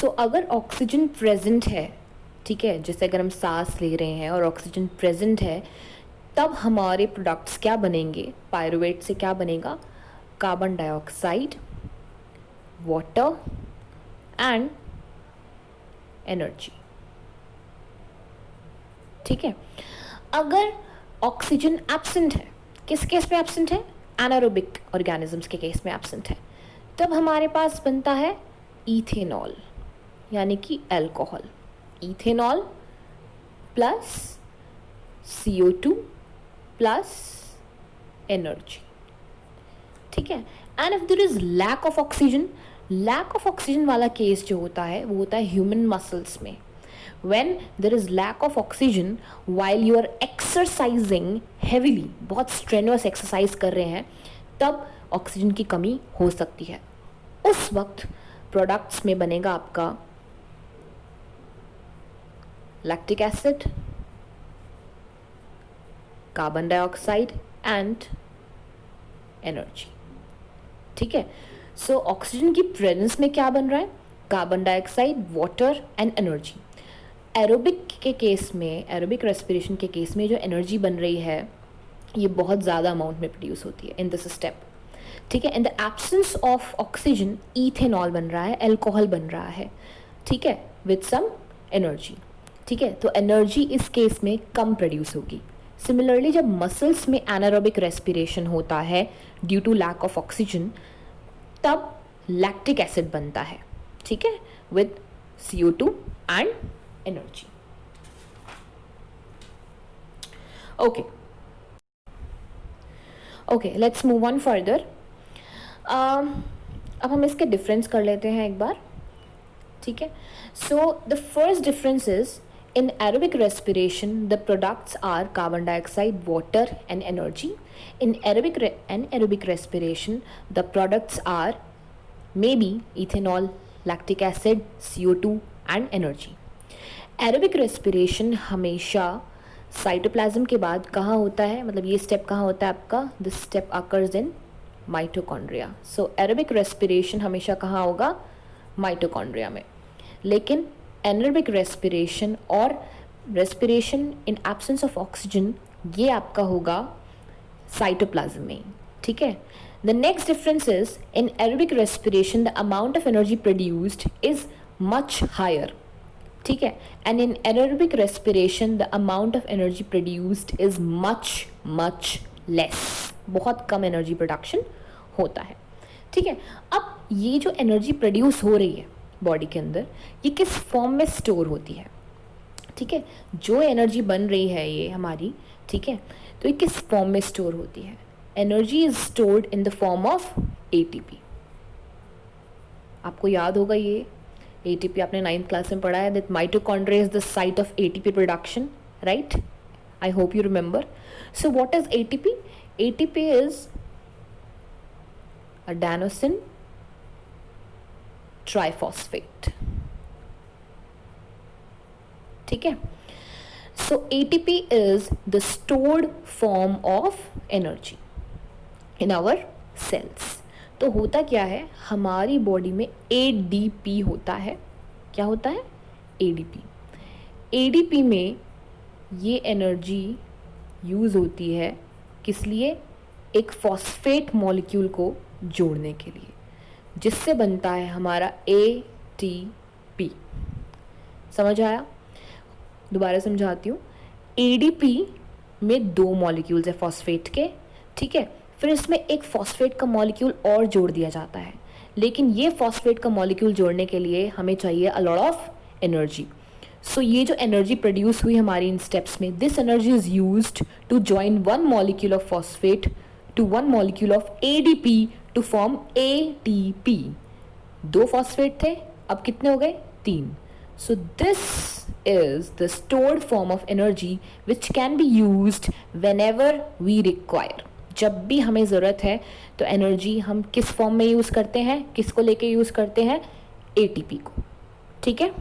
सो अगर oxygen present है, ठीक है, जैसे अगर हम सांस ले रहे हैं और ऑक्सीजन प्रेजेंट है, तब हमारे प्रोडक्ट्स क्या बनेंगे, पायरुवेट से क्या बनेगा, carbon dioxide, water and energy. ठीक है, अगर ऑक्सीजन एब्सेंट है, किस केस में एब्सेंट है, एनारोबिक ऑर्गेनिजम्स के केस में एब्सेंट है, तब हमारे पास बनता है इथेनॉल यानी कि alcohol. Ethanol plus CO2 plus energy. ठीक है, and if there is lack of oxygen, lack of oxygen वाला केस जो होता है वो होता है ह्यूमन मसल्स में। when there is lack of oxygen while you are exercising heavily, बहुत strenuous exercise कर रहे हैं, तब ऑक्सीजन की कमी हो सकती है। उस वक्त प्रोडक्ट्स में बनेगा आपका lactic acid, carbon dioxide and energy. ठीक है, सो ऑक्सीजन की प्रेजेंस में क्या बन रहा है, carbon dioxide, water and energy. Aerobic के केस में, एरोबिक रेस्पिरेशन के केस में जो एनर्जी बन रही है ये बहुत ज़्यादा अमाउंट में प्रोड्यूस होती है इन दिस स्टेप। ठीक है, in the absence of oxygen ethanol बन रहा है, अल्कोहल बन रहा है। ठीक है, विथ सम एनर्जी। ठीक है, तो एनर्जी इस केस में कम प्रोड्यूस होगी। सिमिलरली जब मसल्स में एनारोबिक रेस्पिरेशन होता है due to lack of oxygen, तब लैक्टिक एसिड बनता है। ठीक है, with CO2 and energy. Okay, let's move on further. अब हम इसके डिफरेंस कर लेते हैं एक बार। ठीक है, so the first difference is in aerobic respiration the products are carbon dioxide, water and energy. In anaerobic respiration the products are maybe ethanol, lactic acid, CO2 and energy. Aerobic respiration हमेशा cytoplasm के बाद कहाँ होता है, मतलब ये step कहाँ होता है आपका, this step occurs in mitochondria. So aerobic respiration हमेशा कहाँ होगा, माइटोकॉन्ड्रिया में। लेकिन एनारोबिक रेस्पिरेशन और respiration in absence of oxygen ये आपका होगा साइटोप्लाज्म में। ठीक है, the next difference is in aerobic respiration the amount of energy produced is much higher. ठीक है, and in anaerobic respiration the amount of energy produced is much much less, बहुत कम एनर्जी प्रोडक्शन होता है। ठीक है, अब ये जो एनर्जी प्रोड्यूस हो रही है बॉडी के अंदर, ये किस फॉर्म में स्टोर होती है। ठीक है, जो एनर्जी बन रही है ये हमारी, ठीक है, तो ये किस फॉर्म में स्टोर होती है, energy is stored in the form of ATP। आपको याद होगा ये ATP आपने 9th क्लास में पढ़ा है, that mitochondria is the site of ATP production, right? I hope you remember. So what is ATP? ATP is adenosine triphosphate. ठीक है, so ATP is the stored form of energy in our cells. तो होता क्या है, हमारी body में ADP होता है। क्या होता है? ADP में ये एनर्जी यूज़ होती है किस लिए, एक फॉस्फेट मॉलिक्यूल को जोड़ने के लिए, जिससे बनता है हमारा ATP। समझ आया? दोबारा समझाती हूँ। ADP में 2 मॉलिक्यूल्स है फॉस्फेट के, ठीक है, फिर इसमें एक फॉस्फेट का मॉलिक्यूल और जोड़ दिया जाता है, लेकिन ये फॉस्फेट का मॉलिक्यूल जोड़ने के लिए हमें चाहिए a lot of energy. So ये जो एनर्जी प्रोड्यूस हुई हमारी इन स्टेप्स में, this energy is used to join 1 molecule of phosphate to 1 molecule of ADP to form ATP। 2 phosphate थे, अब कितने हो गए? 3। So this is the stored form of energy which can be used whenever we require। जब भी हमें ज़रूरत है तो एनर्जी हम किस फॉर्म में यूज़ करते हैं, किसको लेके यूज़ करते हैं? ATP को। ठीक है,